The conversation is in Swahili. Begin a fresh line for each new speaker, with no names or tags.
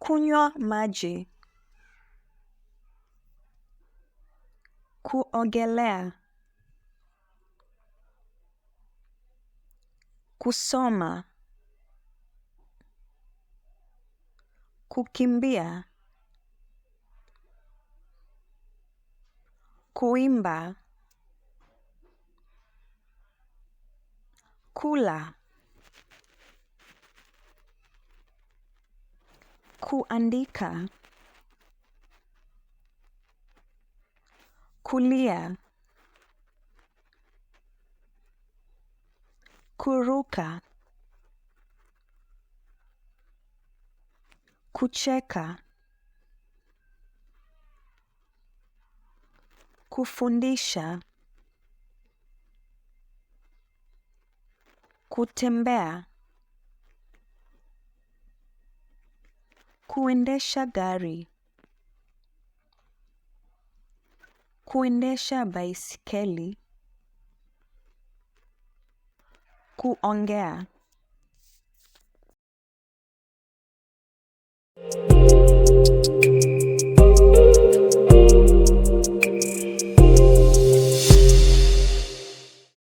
kunywa maji, kuogelea, kusoma, kukimbia, kuimba, kula, kuandika, kulia, kuruka, kucheka, kufundisha, kutembea, kuendesha gari, kuendesha baisikeli, kuongea.